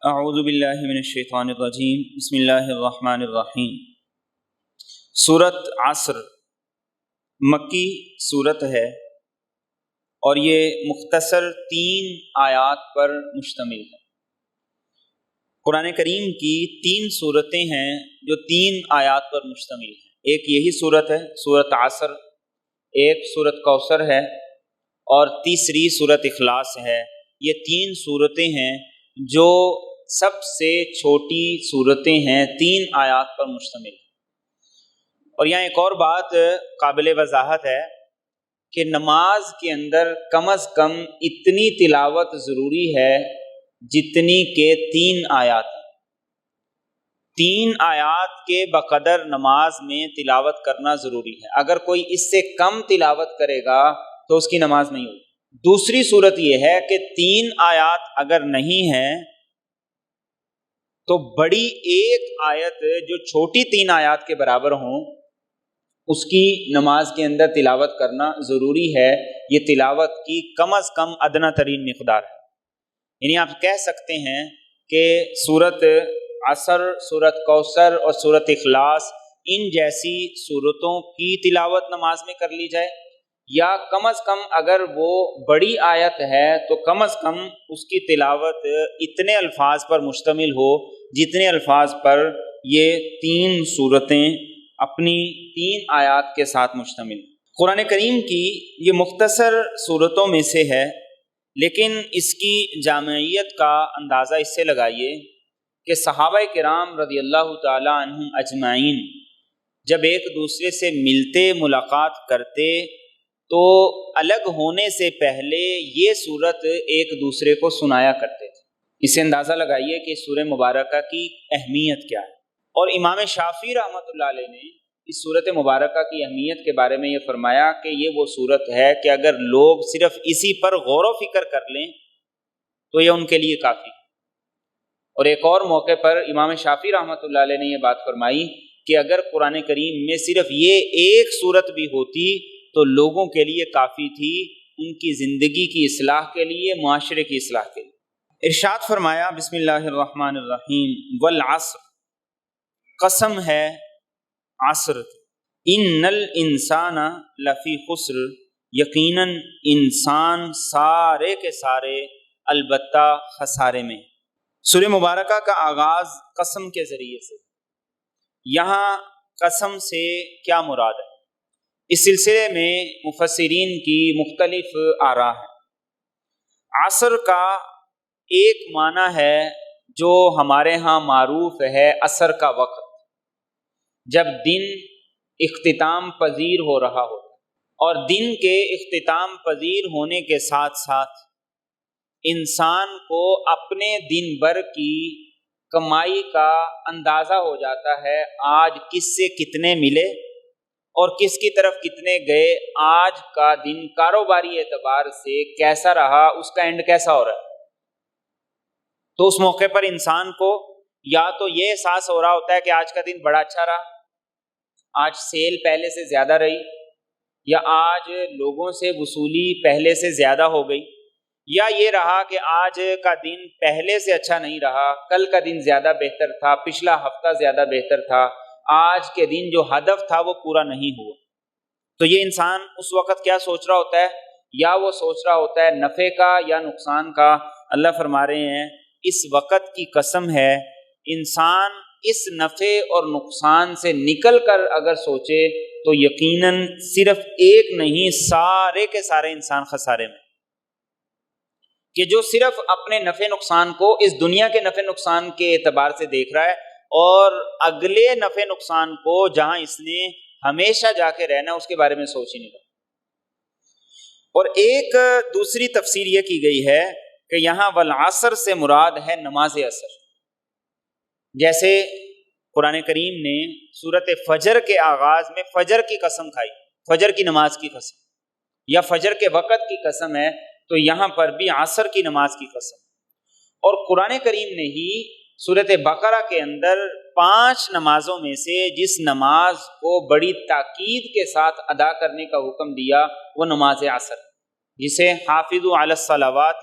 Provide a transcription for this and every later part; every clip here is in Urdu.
اعوذ باللہ من الشیطان الرجیم بسم اللہ الرحمن الرحیم۔ سورۃ عصر مکی صورت ہے اور یہ مختصر 3 آیات پر مشتمل ہے۔ قرآن کریم کی 3 صورتیں ہیں جو 3 آیات پر مشتمل ہیں۔ ایک یہی صورت ہے سورۃ عصر، ایک سورۃ کوثر ہے اور تیسری سورۃ اخلاص ہے۔ یہ 3 صورتیں ہیں جو سب سے چھوٹی صورتیں ہیں، 3 آیات پر مشتمل ہیں۔ اور یہاں ایک اور بات قابل وضاحت ہے کہ نماز کے اندر کم از کم اتنی تلاوت ضروری ہے جتنی کہ 3 آیات ہیں۔ 3 آیات کے بقدر نماز میں تلاوت کرنا ضروری ہے۔ اگر کوئی اس سے کم تلاوت کرے گا تو اس کی نماز نہیں ہوگی۔ دوسری صورت یہ ہے کہ 3 آیات اگر نہیں ہیں تو بڑی ایک آیت جو چھوٹی 3 آیات کے برابر ہوں اس کی نماز کے اندر تلاوت کرنا ضروری ہے۔ یہ تلاوت کی کم از کم ادنیٰ ترین مقدار ہے۔ یعنی آپ کہہ سکتے ہیں کہ سورۃ عصر، سورۃ کوثر اور سورۃ اخلاص ان جیسی صورتوں کی تلاوت نماز میں کر لی جائے، یا کم از کم اگر وہ بڑی آیت ہے تو کم از کم اس کی تلاوت اتنے الفاظ پر مشتمل ہو جتنے الفاظ پر یہ 3 صورتیں اپنی 3 آیات کے ساتھ مشتمل۔ قرآن کریم کی یہ مختصر صورتوں میں سے ہے، لیکن اس کی جامعیت کا اندازہ اس سے لگائیے کہ صحابہ کرام رضی اللہ تعالی عنہم اجمعین جب ایک دوسرے سے ملتے ملاقات کرتے تو الگ ہونے سے پہلے یہ صورت ایک دوسرے کو سنایا کرتے تھے۔ اسے اندازہ لگائیے کہ سورہ مبارکہ کی اہمیت کیا ہے۔ اور امام شافعی رحمۃ اللہ علیہ نے اس سورت مبارکہ کی اہمیت کے بارے میں یہ فرمایا کہ یہ وہ صورت ہے کہ اگر لوگ صرف اسی پر غور و فکر کر لیں تو یہ ان کے لیے کافی ہے۔ اور ایک اور موقع پر امام شافعی رحمۃ اللہ علیہ نے یہ بات فرمائی کہ اگر قرآن کریم میں صرف یہ ایک صورت بھی ہوتی تو لوگوں کے لیے کافی تھی، ان کی زندگی کی اصلاح کے لیے، معاشرے کی اصلاح کے لیے۔ ارشاد فرمایا بسم اللہ الرحمن الرحیم، والعصر، قسم ہے عصر، ان الانسان لفی خسر، یقیناً انسان سارے کے سارے البتہ خسارے میں۔ سورہ مبارکہ کا آغاز قسم کے ذریعے سے۔ یہاں قسم سے کیا مراد ہے؟ اس سلسلے میں مفسرین کی مختلف آراء ہیں۔ عصر کا ایک معنی ہے جو ہمارے ہاں معروف ہے، عصر کا وقت، جب دن اختتام پذیر ہو رہا ہو، اور دن کے اختتام پذیر ہونے کے ساتھ ساتھ انسان کو اپنے دن بھر کی کمائی کا اندازہ ہو جاتا ہے، آج کس سے کتنے ملے اور کس کی طرف کتنے گئے، آج کا دن کاروباری اعتبار سے کیسا رہا، اس کا اینڈ کیسا ہو رہا ہے۔ تو اس موقع پر انسان کو یا تو یہ احساس ہو رہا ہوتا ہے کہ آج کا دن بڑا اچھا رہا، آج سیل پہلے سے زیادہ رہی، یا آج لوگوں سے وصولی پہلے سے زیادہ ہو گئی، یا یہ رہا کہ آج کا دن پہلے سے اچھا نہیں رہا، کل کا دن زیادہ بہتر تھا، پچھلا ہفتہ زیادہ بہتر تھا، آج کے دن جو ہدف تھا وہ پورا نہیں ہوا۔ تو یہ انسان اس وقت کیا سوچ رہا ہوتا ہے؟ یا وہ سوچ رہا ہوتا ہے نفع کا یا نقصان کا۔ اللہ فرما رہے ہیں اس وقت کی قسم ہے، انسان اس نفع اور نقصان سے نکل کر اگر سوچے تو یقیناً صرف ایک نہیں، سارے کے سارے انسان خسارے میں، کہ جو صرف اپنے نفع نقصان کو اس دنیا کے نفع نقصان کے اعتبار سے دیکھ رہا ہے اور اگلے نفع نقصان کو جہاں اس نے ہمیشہ جا کے رہنا اس کے بارے میں سوچ ہی نہیں رہا۔ اور ایک دوسری تفسیر یہ کی گئی ہے کہ یہاں والعصر سے مراد ہے نماز عصر۔ جیسے قرآن کریم نے سورۃ فجر کے آغاز میں فجر کی قسم کھائی، فجر کی نماز کی قسم، یا فجر کے وقت کی قسم ہے، تو یہاں پر بھی عصر کی نماز کی قسم۔ اور قرآن کریم نے ہی سورۃ بقرہ کے اندر 5 نمازوں میں سے جس نماز کو بڑی تاکید کے ساتھ ادا کرنے کا حکم دیا وہ نماز عصر، جسے حافظوا علی الصلوات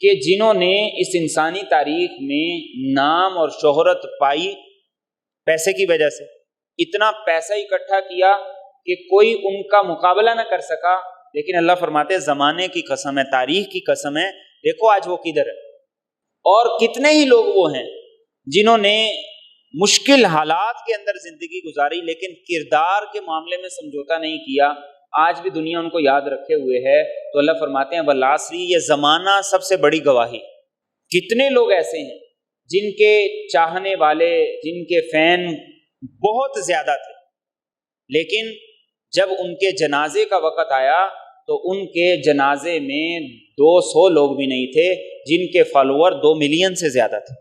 کہ جنہوں نے اس انسانی تاریخ میں نام اور شہرت پائی پیسے کی وجہ سے، اتنا پیسہ اکٹھا کیا کہ کوئی ان کا مقابلہ نہ کر سکا، لیکن اللہ فرماتے زمانے کی قسم ہے، تاریخ کی قسم ہے، دیکھو آج وہ کدھر ہے۔ اور کتنے ہی لوگ وہ ہیں جنہوں نے مشکل حالات کے اندر زندگی گزاری لیکن کردار کے معاملے میں سمجھوتا نہیں کیا، آج بھی دنیا ان کو یاد رکھے ہوئے ہے۔ تو اللہ فرماتے ہیں والعصر، یہ زمانہ سب سے بڑی گواہی۔ کتنے لوگ ایسے ہیں جن کے چاہنے والے، جن کے فین بہت زیادہ تھے، لیکن جب ان کے جنازے کا وقت آیا تو ان کے جنازے میں 200 لوگ بھی نہیں تھے، جن کے فالوور 2 ملین سے زیادہ تھے۔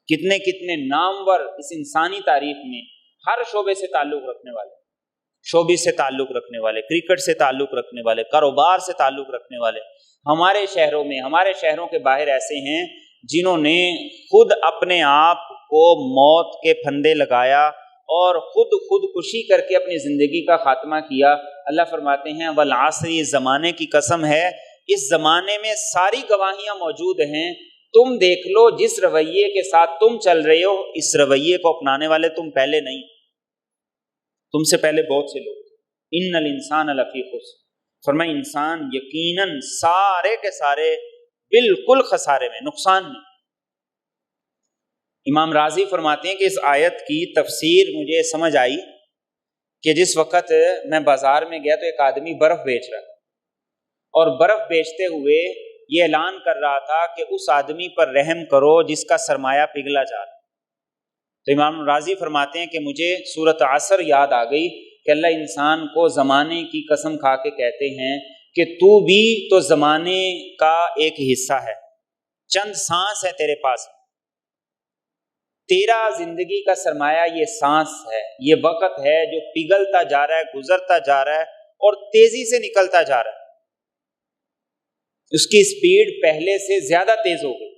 کتنے کتنے نامور اس انسانی تاریخ میں ہر شعبے سے تعلق رکھنے والے، شعبے سے تعلق رکھنے والے، کرکٹ سے تعلق رکھنے والے، کاروبار سے تعلق رکھنے والے، ہمارے شہروں میں، ہمارے شہروں کے باہر ایسے ہیں جنہوں نے خود اپنے آپ کو موت کے پھندے لگایا اور خودکشی کر کے اپنی زندگی کا خاتمہ کیا۔ اللہ فرماتے ہیں والعصر، یہ زمانے کی قسم ہے، اس زمانے میں ساری گواہیاں موجود ہیں، تم دیکھ لو جس رویے کے ساتھ تم چل رہے ہو، اس رویے کو اپنانے والے تم پہلے نہیں، تم سے پہلے بہت سے لوگ۔ ان الانسان لفی خسر، فرمایا انسان یقیناً سارے کے سارے بالکل خسارے میں، نقصان میں۔ امام راضی فرماتے ہیں کہ اس آیت کی تفسیر مجھے سمجھ آئی کہ جس وقت میں بازار میں گیا تو ایک آدمی برف بیچ رہا تھا، اور برف بیچتے ہوئے یہ اعلان کر رہا تھا کہ اس آدمی پر رحم کرو جس کا سرمایہ پگھلا جا رہا۔ تو امام راضی فرماتے ہیں کہ مجھے سورۃ عصر یاد آ گئی کہ اللہ انسان کو زمانے کی قسم کھا کے کہتے ہیں کہ تو بھی تو زمانے کا ایک حصہ ہے، چند سانس ہے تیرے پاس، تیرا زندگی کا سرمایہ یہ سانس ہے، یہ وقت ہے جو پگھلتا جا رہا ہے، گزرتا جا رہا ہے اور تیزی سے نکلتا جا رہا ہے، اس کی سپیڈ پہلے سے زیادہ تیز ہو گئی۔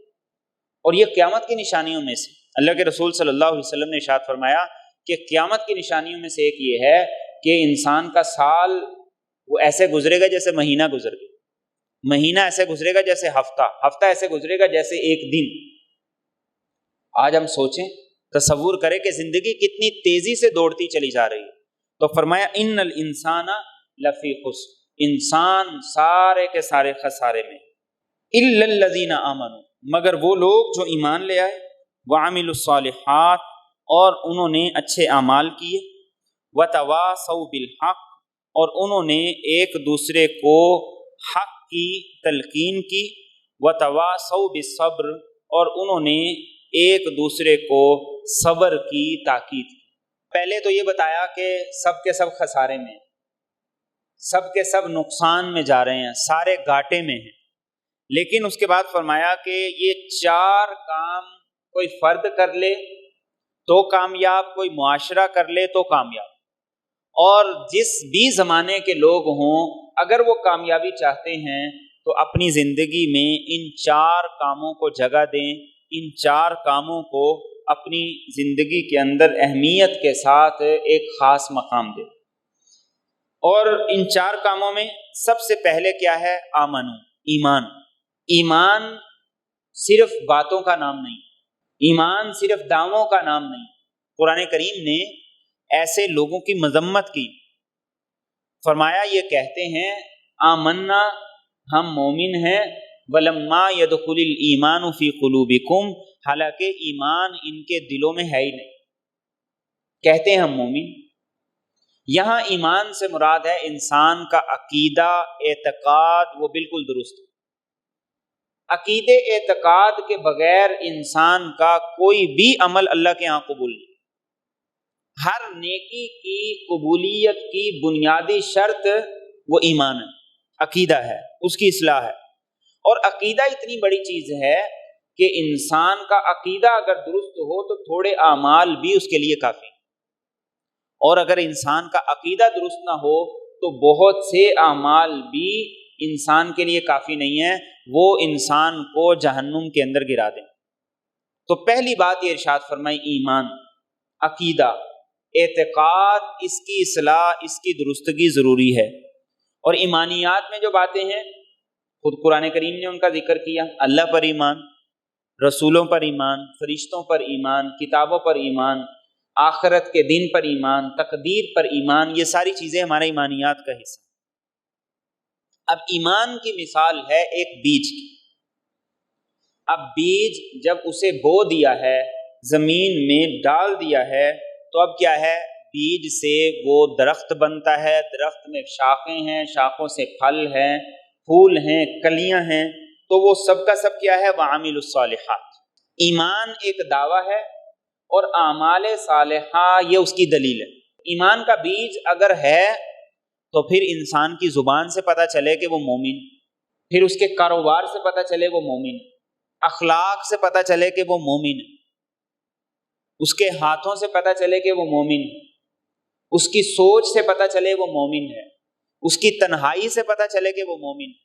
اور یہ قیامت کی نشانیوں میں سے، اللہ کے رسول صلی اللہ علیہ وسلم نے ارشاد فرمایا کہ قیامت کی نشانیوں میں سے ایک یہ ہے کہ انسان کا سال وہ ایسے گزرے گا جیسے مہینہ گزر گیا، مہینہ ایسے گزرے گا جیسے ہفتہ، ہفتہ ایسے گزرے گا جیسے ایک دن۔ آج ہم سوچیں، تصور کریں کہ زندگی کتنی تیزی سے دوڑتی چلی جا رہی ہے۔ تو فرمایا ان الانسان لفی خسر، انسان سارے کے سارے خسارے میں، الا الذین آمنوا، مگر وہ لوگ جو ایمان لے آئے، وعملوا الصالحات، اور انہوں نے اچھے اعمال کیے، وتواصوا بالحق، اور انہوں نے ایک دوسرے کو حق کی تلقین کی، وتواصوا بالصبر، اور انہوں نے ایک دوسرے کو صبر کی تاکید کی۔ پہلے تو یہ بتایا کہ سب کے سب خسارے میں، سب کے سب نقصان میں جا رہے ہیں، سارے گھاٹے میں ہیں، لیکن اس کے بعد فرمایا کہ یہ 4 کام کوئی فرد کر لے تو کامیاب، کوئی معاشرہ کر لے تو کامیاب، اور جس بھی زمانے کے لوگ ہوں اگر وہ کامیابی چاہتے ہیں تو اپنی زندگی میں ان 4 کاموں کو جگہ دیں، ان 4 کاموں کو اپنی زندگی کے اندر اہمیت کے ساتھ ایک خاص مقام دیں۔ اور ان 4 کاموں میں سب سے پہلے کیا ہے؟ آمنو، ایمان۔ ایمان صرف باتوں کا نام نہیں، ایمان صرف دعووں کا نام نہیں۔ قرآن کریم نے ایسے لوگوں کی مذمت کی، فرمایا یہ کہتے ہیں آمنا، ہم مومن ہیں، ولما يدخل الایمان فی قلوبکم، حالانکہ ایمان ان کے دلوں میں ہے ہی نہیں، کہتے ہیں ہم مومن۔ یہاں ایمان سے مراد ہے انسان کا عقیدہ، اعتقاد، وہ بالکل درست ہے۔ عقیدے اعتقاد کے بغیر انسان کا کوئی بھی عمل اللہ کے ہاں قبول نہیں۔ ہر نیکی کی قبولیت کی بنیادی شرط وہ ایمان ہے، عقیدہ ہے، اس کی اصلاح ہے۔ اور عقیدہ اتنی بڑی چیز ہے کہ انسان کا عقیدہ اگر درست ہو تو تھوڑے اعمال بھی اس کے لیے کافی، اور اگر انسان کا عقیدہ درست نہ ہو تو بہت سے اعمال بھی انسان کے لیے کافی نہیں ہے، وہ انسان کو جہنم کے اندر گرا دیں۔ تو پہلی بات یہ ارشاد فرمائی ایمان، عقیدہ، اعتقاد، اس کی اصلاح، اس کی درستگی ضروری ہے۔ اور ایمانیات میں جو باتیں ہیں خود قرآن کریم نے ان کا ذکر کیا، اللہ پر ایمان، رسولوں پر ایمان، فرشتوں پر ایمان، کتابوں پر ایمان، آخرت کے دن پر ایمان، تقدیر پر ایمان، یہ ساری چیزیں ہمارے ایمانیات کا حصہ۔ اب ایمان کی مثال ہے ایک بیج کی۔ اب بیج جب اسے بو دیا ہے، زمین میں ڈال دیا ہے، تو اب کیا ہے، بیج سے وہ درخت بنتا ہے، درخت میں شاخیں ہیں، شاخوں سے پھل ہیں، پھول ہیں، کلیاں ہیں، تو وہ سب کا سب کیا ہے، وعامل الصالحات۔ ایمان ایک دعویٰ ہے اور اعمال صالحہ یہ اس کی دلیل ہے۔ ایمان کا بیج اگر ہے تو پھر انسان کی زبان سے پتہ چلے کہ وہ مومن، پھر اس کے کاروبار سے پتہ چلے وہ مومن، اخلاق سے پتہ چلے کہ وہ مومن ہے، اس کے ہاتھوں سے پتہ چلے کہ وہ مومن ہے، اس کی سوچ سے پتہ چلے وہ مومن ہے، اس کی تنہائی سے پتہ چلے کہ وہ مومن ہے۔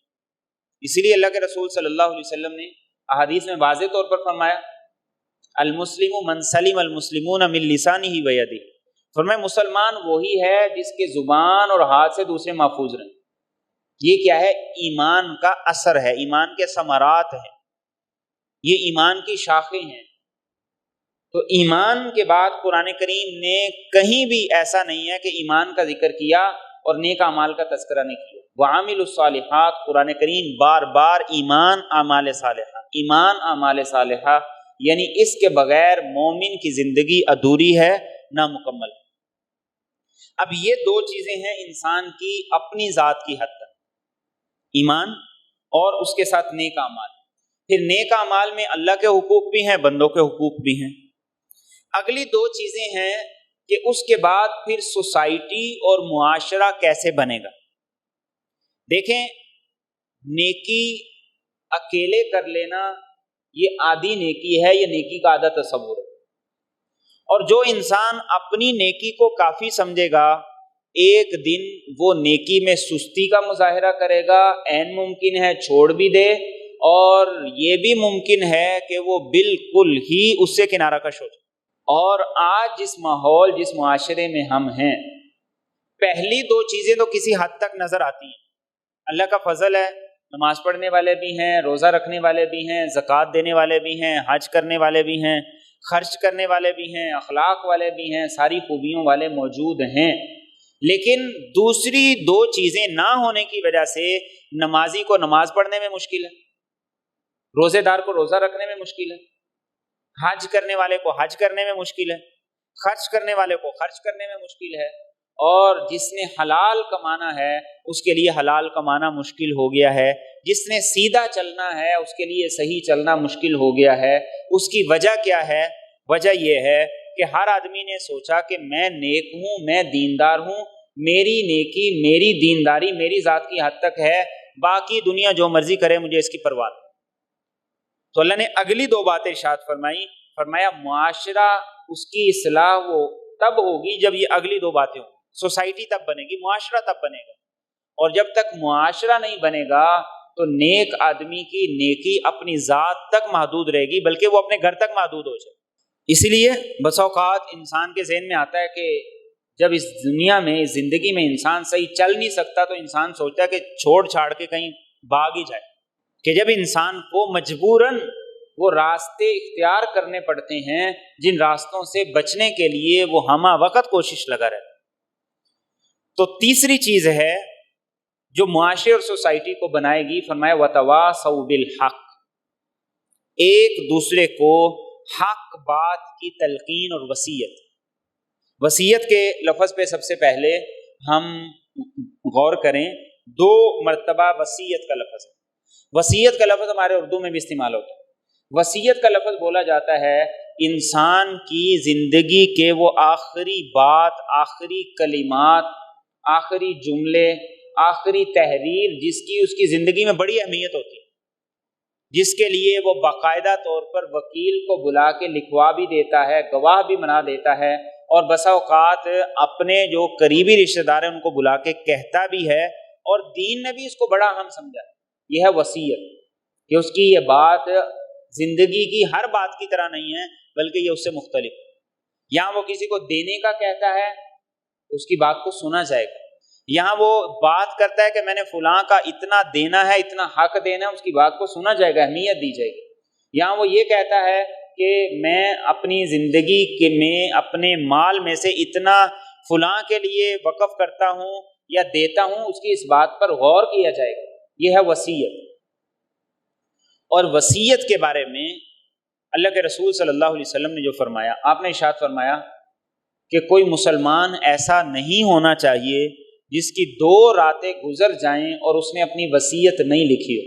اسی لیے اللہ کے رسول صلی اللہ علیہ وسلم نے احادیث میں واضح طور پر فرمایا، المسلم من سلم المسلمون من لسانہ ویدہ، فرمایا مسلمان وہی ہے جس کے زبان اور ہاتھ سے دوسرے محفوظ رہیں۔ یہ کیا ہے، ایمان کا اثر ہے، ایمان کے ثمرات ہیں، یہ ایمان کی شاخیں ہیں۔ تو ایمان کے بعد قرآن کریم نے کہیں بھی ایسا نہیں ہے کہ ایمان کا ذکر کیا اور نیک اعمال کا تذکرہ نہیں کیا۔ وعامل الصالحات، قرآن کریم بار بار ایمان اعمال صالحہ، ایمان اعمال صالحہ، یعنی اس کے بغیر مومن کی زندگی ادھوری ہے، نامکمل ہے۔ اب یہ دو چیزیں ہیں انسان کی اپنی ذات کی حد تک، ایمان اور اس کے ساتھ نیک اعمال۔ پھر نیک اعمال میں اللہ کے حقوق بھی ہیں، بندوں کے حقوق بھی ہیں۔ اگلی دو چیزیں ہیں کہ اس کے بعد پھر سوسائٹی اور معاشرہ کیسے بنے گا۔ دیکھیں، نیکی اکیلے کر لینا یہ آدھی نیکی ہے، یہ نیکی کا آدھا تصور ہے۔ اور جو انسان اپنی نیکی کو کافی سمجھے گا، ایک دن وہ نیکی میں سستی کا مظاہرہ کرے گا، عین ممکن ہے چھوڑ بھی دے، اور یہ بھی ممکن ہے کہ وہ بالکل ہی اس سے کنارہ کش ہو جائے۔ اور آج جس ماحول، جس معاشرے میں ہم ہیں، پہلی دو چیزیں تو کسی حد تک نظر آتی ہیں۔ اللہ کا فضل ہے، نماز پڑھنے والے بھی ہیں، روزہ رکھنے والے بھی ہیں، زکوٰۃ دینے والے بھی ہیں، حج کرنے والے بھی ہیں، خرچ کرنے والے بھی ہیں، اخلاق والے بھی ہیں، ساری خوبیوں والے موجود ہیں۔ لیکن دوسری دو چیزیں نہ ہونے کی وجہ سے نمازی کو نماز پڑھنے میں مشکل ہے، روزے دار کو روزہ رکھنے میں مشکل ہے، حج کرنے والے کو حج کرنے میں مشکل ہے، خرچ کرنے والے کو خرچ کرنے میں مشکل ہے، اور جس نے حلال کمانا ہے اس کے لیے حلال کمانا مشکل ہو گیا ہے، جس نے سیدھا چلنا ہے اس کے لیے صحیح چلنا مشکل ہو گیا ہے۔ اس کی وجہ کیا ہے؟ وجہ یہ ہے کہ ہر آدمی نے سوچا کہ میں نیک ہوں، میں دیندار ہوں، میری نیکی، میری دینداری میری ذات کی حد تک ہے، باقی دنیا جو مرضی کرے مجھے اس کی پرواہ نہیں۔ تو اللہ نے اگلی دو باتیں ارشاد فرمائی، فرمایا معاشرہ اس کی اصلاح وہ تب ہوگی جب یہ اگلی دو باتیں ہوں، سوسائٹی تب بنے گی، معاشرہ تب بنے گا۔ اور جب تک معاشرہ نہیں بنے گا تو نیک آدمی کی نیکی اپنی ذات تک محدود رہے گی، بلکہ وہ اپنے گھر تک محدود ہو جائے۔ اسی لیے بسا اوقات انسان کے ذہن میں آتا ہے کہ جب اس دنیا میں، اس زندگی میں انسان صحیح چل نہیں سکتا تو انسان سوچتا ہے کہ چھوڑ چھاڑ کے کہیں بھاگ ہی جائے، کہ جب انسان کو مجبوراً وہ راستے اختیار کرنے پڑتے ہیں جن راستوں سے بچنے کے لیے وہ ہمہ وقت کوشش لگا رہتا ہے۔ تو تیسری چیز ہے جو معاشرے اور سوسائٹی کو بنائے گی، فرمایا وَتَوَاصَوْا بِالْحَقِّ، ایک دوسرے کو حق بات کی تلقین اور وصیت۔ وصیت کے لفظ پہ سب سے پہلے ہم غور کریں، دو مرتبہ وصیت کا لفظ ہے۔ وصیت کا لفظ ہمارے اردو میں بھی استعمال ہوتا ہے۔ وصیت کا لفظ بولا جاتا ہے انسان کی زندگی کے وہ آخری بات، آخری کلمات، آخری جملے، آخری تحریر جس کی اس کی زندگی میں بڑی اہمیت ہوتی ہے، جس کے لیے وہ باقاعدہ طور پر وکیل کو بلا کے لکھوا بھی دیتا ہے، گواہ بھی بنا دیتا ہے، اور بسا اوقات اپنے جو قریبی رشتہ دار ہیں ان کو بلا کے کہتا بھی ہے، اور دین نے بھی اس کو بڑا اہم سمجھا۔ یہ ہے وصیت، کہ اس کی یہ بات زندگی کی ہر بات کی طرح نہیں ہے، بلکہ یہ اس سے مختلف ہے۔ یہاں وہ کسی کو دینے کا کہتا ہے، اس کی بات کو سنا جائے گا، یہاں وہ بات کرتا ہے کہ میں نے فلاں کا اتنا دینا ہے، اتنا حق دینا ہے، اس کی بات کو سنا جائے گا، اہمیت دی جائے گی۔ یہاں وہ یہ کہتا ہے کہ میں اپنی زندگی کے میں اپنے مال میں سے اتنا فلاں کے لیے وقف کرتا ہوں یا دیتا ہوں، اس کی اس بات پر غور کیا جائے گا۔ یہ ہے وصیت۔ اور وصیت کے بارے میں اللہ کے رسول صلی اللہ علیہ وسلم نے جو فرمایا، آپ نے ارشاد فرمایا کہ کوئی مسلمان ایسا نہیں ہونا چاہیے جس کی 2 راتیں گزر جائیں اور اس نے اپنی وصیت نہیں لکھی ہو۔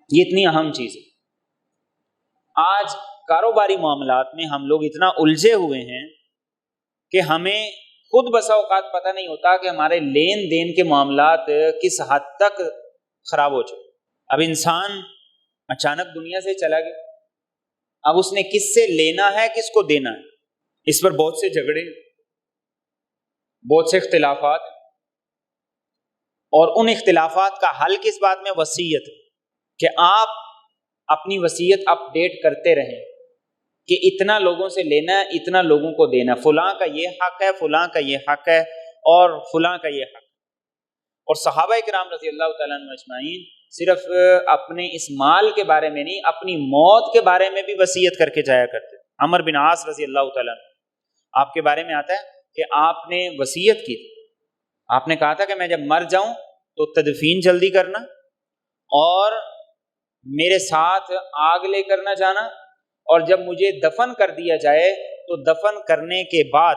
یہ اتنی اہم چیز ہے۔ آج کاروباری معاملات میں ہم لوگ اتنا الجھے ہوئے ہیں کہ ہمیں خود بسا اوقات پتہ نہیں ہوتا کہ ہمارے لین دین کے معاملات کس حد تک خراب ہو چکے۔ اب انسان اچانک دنیا سے چلا گیا، اب اس نے کس سے لینا ہے، کس کو دینا ہے، اس پر بہت سے جھگڑے، بہت سے اختلافات، اور ان اختلافات کا حل کس بات میں؟ وصیت، کہ آپ اپنی وصیت اپ ڈیٹ کرتے رہیں کہ اتنا لوگوں سے لینا ہے، اتنا لوگوں کو دینا، فلاں کا یہ حق ہے، فلاں کا یہ حق ہے، اور فلاں کا یہ حق۔ اور صحابہ کرام رضی اللہ تعالیٰ عنہ اجمعین صرف اپنے اس مال کے بارے میں نہیں، اپنی موت کے بارے میں بھی وصیت کر کے جایا کرتے۔ عمر بن عاص رضی اللہ تعالیٰ عنہ، آپ کے بارے میں آتا ہے کہ آپ نے وصیت کی تھی، آپ نے کہا تھا کہ میں جب مر جاؤں تو تدفین جلدی کرنا، اور میرے ساتھ آگ لے کر نہ جانا، اور جب مجھے دفن کر دیا جائے تو دفن کرنے کے بعد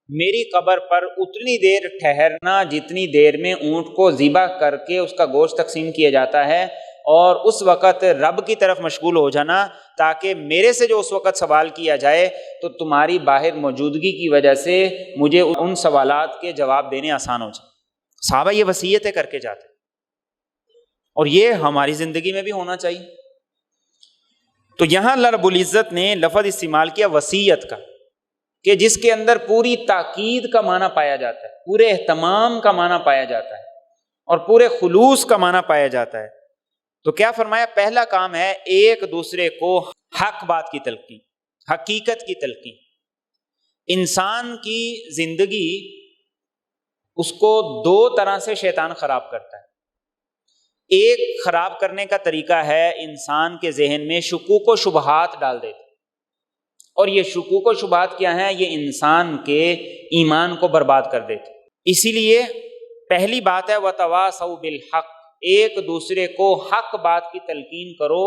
میری قبر پر اتنی دیر ٹھہرنا جتنی دیر میں اونٹ کو ذبح کر کے اس کا گوشت تقسیم کیا جاتا ہے، اور اس وقت رب کی طرف مشغول ہو جانا تاکہ میرے سے جو اس وقت سوال کیا جائے تو تمہاری باہر موجودگی کی وجہ سے مجھے ان سوالات کے جواب دینے آسان ہو جائے۔ صحابہ یہ وصیتیں کر کے جاتے، اور یہ ہماری زندگی میں بھی ہونا چاہیے۔ تو یہاں اللہ رب العزت نے لفظ استعمال کیا وصیت کا، کہ جس کے اندر پوری تاکید کا معنی پایا جاتا ہے، پورے اہتمام کا معنی پایا جاتا ہے، اور پورے خلوص کا معنی پایا جاتا ہے۔ تو کیا فرمایا؟ پہلا کام ہے ایک دوسرے کو حق بات کی تلقین، حقیقت کی تلقین۔ انسان کی زندگی اس کو 2 طرح سے شیطان خراب کرتا ہے۔ ایک خراب کرنے کا طریقہ ہے انسان کے ذہن میں شکوک و شبہات ڈال دیتے، اور یہ شکوک و شبہات کیا ہیں؟ یہ انسان کے ایمان کو برباد کر دیتے۔ اسی لیے پہلی بات ہے وَتَوَاصَوْا بِالْحَقِّ، ایک دوسرے کو حق بات کی تلقین کرو،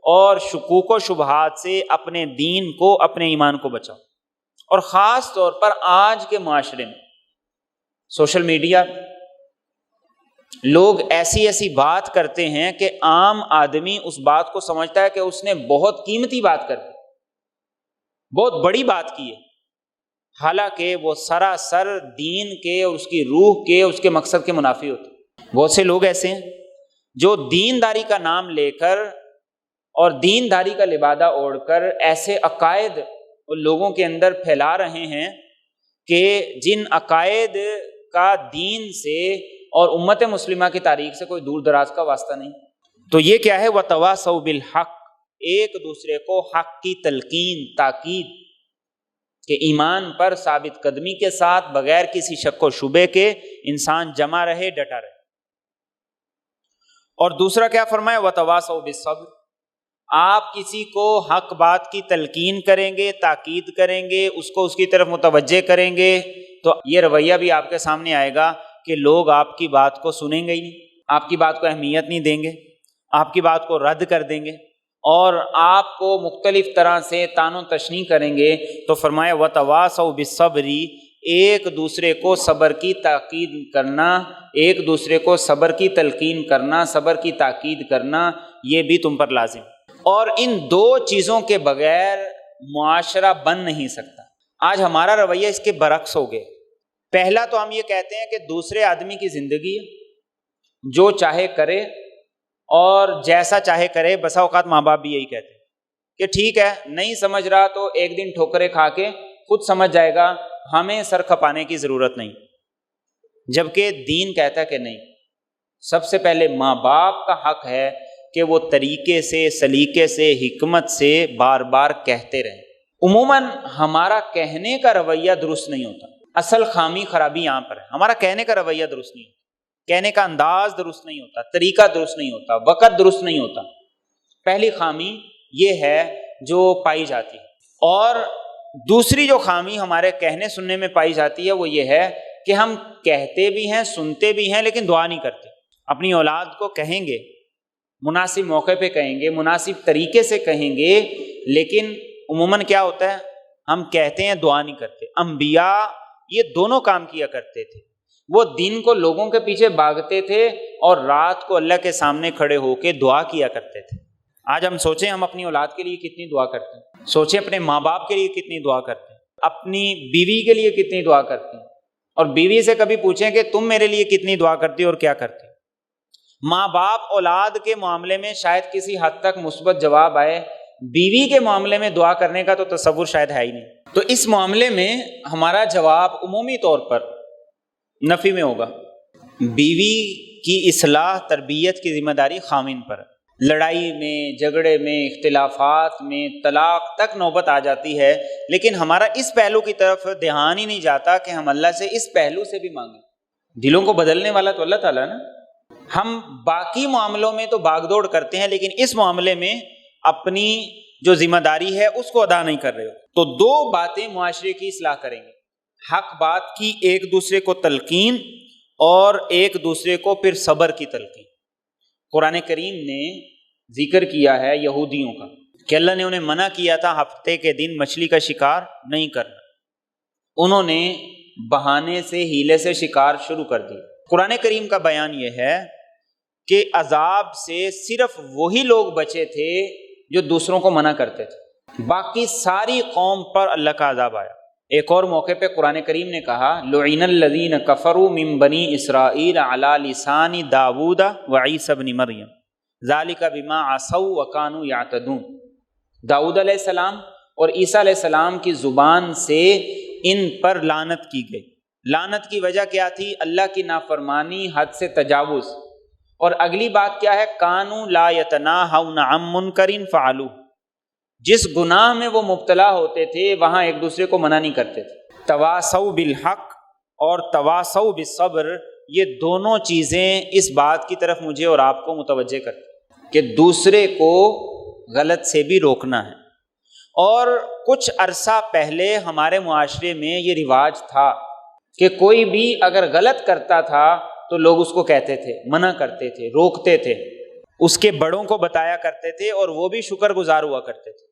اور شکوک و شبہات سے اپنے دین کو، اپنے ایمان کو بچاؤ۔ اور خاص طور پر آج کے معاشرے میں سوشل میڈیا، لوگ ایسی ایسی بات کرتے ہیں کہ عام آدمی اس بات کو سمجھتا ہے کہ اس نے بہت قیمتی بات کر دی، بہت بڑی بات کی ہے، حالانکہ وہ سراسر دین کے، اس کی روح کے، اس کے مقصد کے منافی ہوتے۔ بہت سے لوگ ایسے ہیں جو دینداری کا نام لے کر اور دینداری کا لبادہ اوڑھ کر ایسے عقائد لوگوں کے اندر پھیلا رہے ہیں کہ جن عقائد کا دین سے اور امت مسلمہ کی تاریخ سے کوئی دور دراز کا واسطہ نہیں۔ تو یہ کیا ہے؟ وَتَوَاصَوْا بِالْحَقِّ، ایک دوسرے کو حق کی تلقین، تاکید، کہ ایمان پر ثابت قدمی کے ساتھ بغیر کسی شک و شبے کے انسان جمع رہے، ڈٹا رہے۔ اور دوسرا کیا فرمایا؟ وَتَوَاصَوْا بِالصَّبْرِ، آپ کسی کو حق بات کی تلقین کریں گے، تاکید کریں گے، اس کو اس کی طرف متوجہ کریں گے، تو یہ رویہ بھی آپ کے سامنے آئے گا کہ لوگ آپ کی بات کو سنیں گے ہی نہیں، آپ کی بات کو اہمیت نہیں دیں گے، آپ کی بات کو رد کر دیں گے، اور آپ کو مختلف طرح سے طعن و تشنیع کریں گے۔ تو فرمایا وَتَوَاصَوْا بِالصَّبْرِ، ایک دوسرے کو صبر کی تاکید کرنا، ایک دوسرے کو صبر کی تلقین کرنا، صبر کی تاکید کرنا، یہ بھی تم پر لازم۔ اور ان 2 چیزوں کے بغیر معاشرہ بن نہیں سکتا۔ آج ہمارا رویہ اس کے برعکس ہو گیا۔ پہلا تو ہم یہ کہتے ہیں کہ دوسرے آدمی کی زندگی ہے، جو چاہے کرے اور جیسا چاہے کرے۔ بسا اوقات ماں باپ بھی یہی کہتے ہیں کہ ٹھیک ہے، نہیں سمجھ رہا تو ایک دن ٹھوکریں کھا کے خود سمجھ جائے گا، ہمیں سر کھپانے کی ضرورت نہیں۔ جبکہ دین کہتا ہے کہ نہیں، سب سے پہلے ماں باپ کا حق ہے کہ وہ طریقے سے، سلیقے سے، حکمت سے بار بار کہتے رہیں۔ عموماً ہمارا کہنے کا رویہ درست نہیں ہوتا۔ اصل خامی خرابی یہاں پر ہے، ہمارا کہنے کا رویہ درست نہیں ہوتا، کہنے کا انداز درست نہیں ہوتا، طریقہ درست نہیں ہوتا، وقت درست نہیں ہوتا۔ پہلی خامی یہ ہے جو پائی جاتی ہے، اور دوسری جو خامی ہمارے کہنے سننے میں پائی جاتی ہے وہ یہ ہے کہ ہم کہتے بھی ہیں، سنتے بھی ہیں، لیکن دعا نہیں کرتے۔ اپنی اولاد کو کہیں گے، مناسب موقع پہ کہیں گے، مناسب طریقے سے کہیں گے، لیکن عموماً کیا ہوتا ہے، ہم کہتے ہیں، دعا نہیں کرتے۔ انبیاء یہ دونوں کام کیا کرتے تھے، وہ دن کو لوگوں کے پیچھے بھاگتے تھے اور رات کو اللہ کے سامنے کھڑے ہو کے دعا کیا کرتے تھے۔ آج ہم سوچیں ہم اپنی اولاد کے لیے کتنی دعا کرتے ہیں، سوچیں اپنے ماں باپ کے لیے کتنی دعا کرتے ہیں، اپنی بیوی کے لیے کتنی دعا کرتے ہیں، اور بیوی سے کبھی پوچھیں کہ تم میرے لیے کتنی دعا کرتی ہو اور کیا کرتی ہو۔ ماں باپ اولاد کے معاملے میں شاید کسی حد تک مثبت جواب آئے، بیوی کے معاملے میں دعا کرنے کا تو تصور شاید ہے ہی نہیں۔ تو اس معاملے میں ہمارا جواب عمومی طور پر نفی میں ہوگا۔ بیوی کی اصلاح تربیت کی ذمہ داری خاوند پر ہے۔ لڑائی میں، جھگڑے میں، اختلافات میں، طلاق تک نوبت آ جاتی ہے، لیکن ہمارا اس پہلو کی طرف دھیان ہی نہیں جاتا کہ ہم اللہ سے اس پہلو سے بھی مانگیں۔ دلوں کو بدلنے والا تو اللہ تعالیٰ ہے نا۔ ہم باقی معاملوں میں تو بھاگ دوڑ کرتے ہیں، لیکن اس معاملے میں اپنی جو ذمہ داری ہے اس کو ادا نہیں کر رہے ہو۔ تو دو باتیں معاشرے کی اصلاح کریں گے، حق بات کی ایک دوسرے کو تلقین، اور ایک دوسرے کو پھر صبر کی تلقین۔ قرآن کریم نے ذکر کیا ہے یہودیوں کا کہ اللہ نے انہیں منع کیا تھا ہفتے کے دن مچھلی کا شکار نہیں کرنا، انہوں نے بہانے سے، ہیلے سے شکار شروع کر دیا۔ قرآن کریم کا بیان یہ ہے کہ عذاب سے صرف وہی لوگ بچے تھے جو دوسروں کو منع کرتے تھے، باقی ساری قوم پر اللہ کا عذاب آیا۔ ایک اور موقع پہ قرآن کریم نے کہا لعن الذین کفروا من بنی اسرائیل علی لسان داود وعیسی ابن مریم ذالک بما عصوا وکانوا یعتدون۔ داؤد علیہ السلام اور عیسیٰ علیہ السلام کی زبان سے ان پر لعنت کی گئی۔ لعنت کی وجہ کیا تھی؟ اللہ کی نافرمانی، حد سے تجاوز، اور اگلی بات کیا ہے؟ کانوا لا یتناہون عن منکر فعلوہ، جس گناہ میں وہ مبتلا ہوتے تھے وہاں ایک دوسرے کو منع نہیں کرتے تھے۔ تواصوا بالحق اور تواصوا بالصبر، یہ دونوں چیزیں اس بات کی طرف مجھے اور آپ کو متوجہ کرتی کہ دوسرے کو غلط سے بھی روکنا ہے۔ اور کچھ عرصہ پہلے ہمارے معاشرے میں یہ رواج تھا کہ کوئی بھی اگر غلط کرتا تھا تو لوگ اس کو کہتے تھے، منع کرتے تھے، روکتے تھے، اس کے بڑوں کو بتایا کرتے تھے، اور وہ بھی شکر گزار ہوا کرتے تھے۔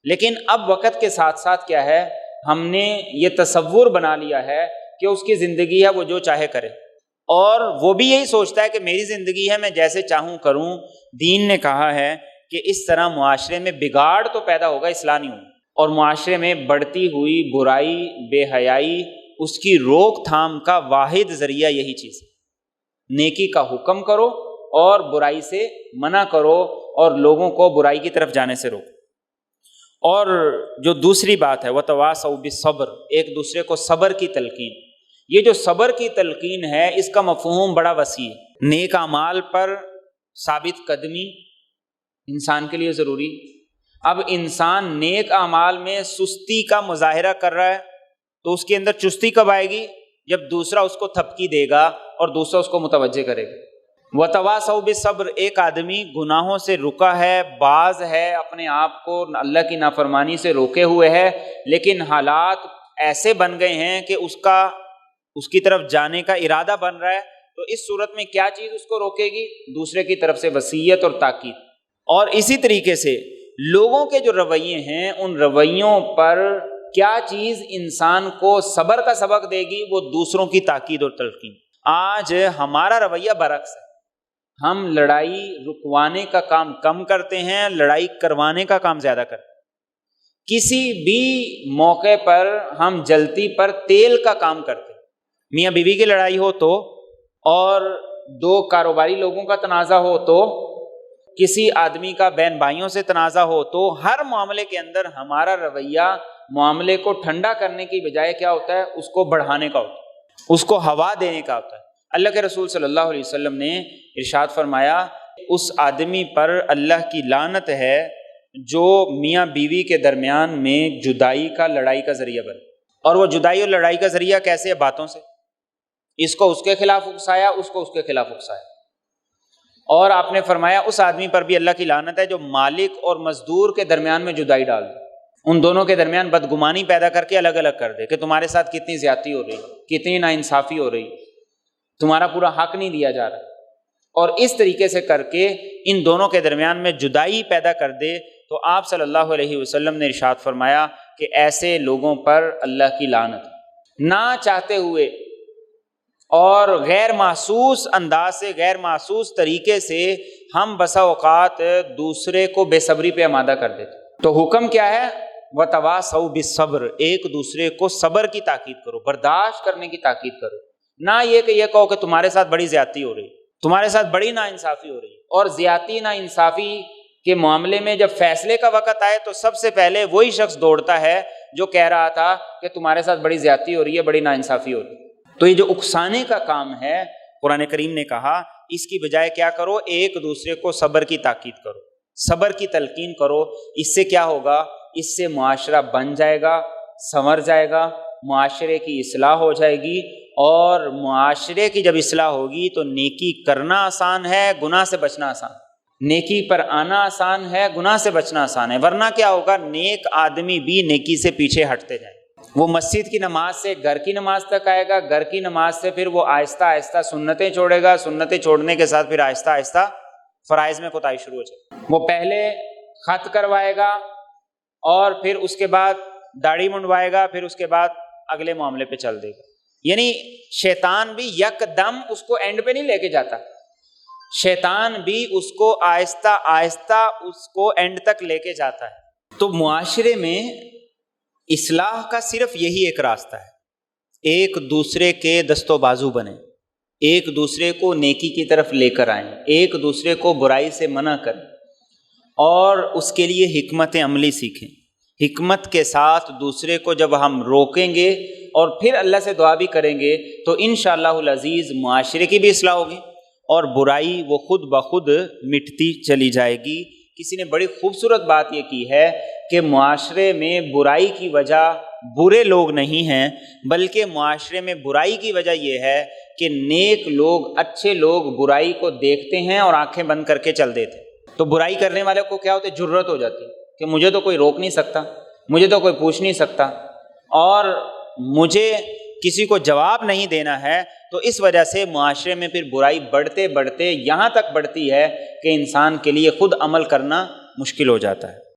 لیکن اب وقت کے ساتھ ساتھ کیا ہے، ہم نے یہ تصور بنا لیا ہے کہ اس کی زندگی ہے، وہ جو چاہے کرے، اور وہ بھی یہی سوچتا ہے کہ میری زندگی ہے، میں جیسے چاہوں کروں۔ دین نے کہا ہے کہ اس طرح معاشرے میں بگاڑ تو پیدا ہوگا، اصلاح نہیں ہوگی، اور معاشرے میں بڑھتی ہوئی برائی، بے حیائی، اس کی روک تھام کا واحد ذریعہ یہی چیز ہے۔ نیکی کا حکم کرو اور برائی سے منع کرو، اور لوگوں کو برائی کی طرف جانے سے روکو۔ اور جو دوسری بات ہے وَتَوَاصَوْا بِالصَّبْرِ، ایک دوسرے کو صبر کی تلقین۔ یہ جو صبر کی تلقین ہے اس کا مفہوم بڑا وسیع ہے۔ نیک اعمال پر ثابت قدمی انسان کے لیے ضروری۔ اب انسان نیک اعمال میں سستی کا مظاہرہ کر رہا ہے تو اس کے اندر چستی کب آئے گی؟ جب دوسرا اس کو تھپکی دے گا اور دوسرا اس کو متوجہ کرے گا۔ وَتَوَاصَوْا بِالصَّبْرِ، ایک آدمی گناہوں سے رکا ہے، باز ہے، اپنے آپ کو اللہ کی نافرمانی سے روکے ہوئے ہے، لیکن حالات ایسے بن گئے ہیں کہ اس کی طرف جانے کا ارادہ بن رہا ہے، تو اس صورت میں کیا چیز اس کو روکے گی؟ دوسرے کی طرف سے وصیت اور تاکید۔ اور اسی طریقے سے لوگوں کے جو رویے ہیں ان رویوں پر کیا چیز انسان کو صبر کا سبق دے گی؟ وہ دوسروں کی تاکید اور تلقین۔ آج ہمارا رویہ برعکس ہے، ہم لڑائی رکوانے کا کام کم کرتے ہیں، لڑائی کروانے کا کام زیادہ کرتے ہیں۔ کسی بھی موقع پر ہم جلتی پر تیل کا کام کرتے ہیں۔ میاں بیوی کی لڑائی ہو تو، اور دو کاروباری لوگوں کا تنازع ہو تو، کسی آدمی کا بہن بھائیوں سے تنازع ہو تو، ہر معاملے کے اندر ہمارا رویہ معاملے کو ٹھنڈا کرنے کی بجائے کیا ہوتا ہے؟ اس کو بڑھانے کا ہوتا ہے، اس کو ہوا دینے کا ہوتا ہے۔ اللہ کے رسول صلی اللہ علیہ وسلم نے ارشاد فرمایا اس آدمی پر اللہ کی لعنت ہے جو میاں بیوی کے درمیان میں جدائی کا، لڑائی کا ذریعہ بنے۔ اور وہ جدائی اور لڑائی کا ذریعہ کیسے ہے؟ باتوں سے، اس کو اس کے خلاف اکسایا، اس کو اس کے خلاف اکسایا۔ اور آپ نے فرمایا اس آدمی پر بھی اللہ کی لعنت ہے جو مالک اور مزدور کے درمیان میں جدائی ڈال دے، ان دونوں کے درمیان بدگمانی پیدا کر کے الگ الگ کر دے کہ تمہارے ساتھ کتنی زیادتی ہو رہی، کتنی ناانصافی ہو رہی، تمہارا پورا حق نہیں دیا جا رہا، اور اس طریقے سے کر کے ان دونوں کے درمیان میں جدائی پیدا کر دے۔ تو آپ صلی اللہ علیہ وسلم نے ارشاد فرمایا کہ ایسے لوگوں پر اللہ کی لعنت، نہ چاہتے ہوئے اور غیر محسوس انداز سے، غیر محسوس طریقے سے ہم بسا اوقات دوسرے کو بے صبری پہ آمادہ کر دیتے۔ تو حکم کیا ہے؟ وَتَوَاصَوْا بِالصَّبْرِ، ایک دوسرے کو صبر کی تاکید کرو، برداشت کرنے کی تاکید کرو، نہ یہ کہ یہ کہو کہ تمہارے ساتھ بڑی زیادتی ہو رہی، تمہارے ساتھ بڑی ناانصافی ہو رہی ہے۔ اور زیادتی ناانصافی کے معاملے میں جب فیصلے کا وقت آئے تو سب سے پہلے وہی شخص دوڑتا ہے جو کہہ رہا تھا کہ تمہارے ساتھ بڑی زیادتی ہو رہی ہے، بڑی ناانصافی ہو رہی ہے۔ تو یہ جو اکسانے کا کام ہے، قرآن کریم نے کہا اس کی بجائے کیا کرو؟ ایک دوسرے کو صبر کی تاکید کرو، صبر کی تلقین کرو۔ اس سے کیا ہوگا؟ اس سے معاشرہ بن جائے گا، سنور جائے گا، معاشرے کی اصلاح ہو جائے گی، اور معاشرے کی جب اصلاح ہوگی تو نیکی کرنا آسان ہے، گناہ سے بچنا آسان، نیکی پر آنا آسان ہے، گناہ سے بچنا آسان ہے۔ ورنہ کیا ہوگا؟ نیک آدمی بھی نیکی سے پیچھے ہٹتے جائیں، وہ مسجد کی نماز سے گھر کی نماز تک آئے گا، گھر کی نماز سے پھر وہ آہستہ آہستہ سنتیں چھوڑے گا، سنتیں چھوڑنے کے ساتھ پھر آہستہ آہستہ فرائض میں کوتاہی شروع ہو جائے، وہ پہلے خط کروائے گا اور پھر اس کے بعد داڑھی منڈوائے گا، پھر اس کے بعد اگلے معاملے پہ چل دے گا۔ یعنی شیطان بھی یک دم اس کو اینڈ پہ نہیں لے کے جاتا، شیطان بھی اس کو آہستہ آہستہ اس کو اینڈ تک لے کے جاتا ہے۔ تو معاشرے میں اصلاح کا صرف یہی ایک راستہ ہے، ایک دوسرے کے دست و بازو بنیں، ایک دوسرے کو نیکی کی طرف لے کر آئیں، ایک دوسرے کو برائی سے منع کریں، اور اس کے لیے حکمت عملی سیکھیں۔ حکمت کے ساتھ دوسرے کو جب ہم روکیں گے اور پھر اللہ سے دعا بھی کریں گے تو انشاءاللہ العزیز معاشرے کی بھی اصلاح ہوگی اور برائی وہ خود بخود مٹتی چلی جائے گی۔ کسی نے بڑی خوبصورت بات یہ کی ہے کہ معاشرے میں برائی کی وجہ برے لوگ نہیں ہیں، بلکہ معاشرے میں برائی کی وجہ یہ ہے کہ نیک لوگ، اچھے لوگ برائی کو دیکھتے ہیں اور آنکھیں بند کر کے چل دیتے، تو برائی کرنے والے کو کیا ہوتے؟ جرت ہو جاتی کہ مجھے تو کوئی روک نہیں سکتا، مجھے تو کوئی پوچھ نہیں سکتا، اور مجھے کسی کو جواب نہیں دینا ہے۔ تو اس وجہ سے معاشرے میں پھر برائی بڑھتے بڑھتے یہاں تک بڑھتی ہے کہ انسان کے لیے خود عمل کرنا مشکل ہو جاتا ہے۔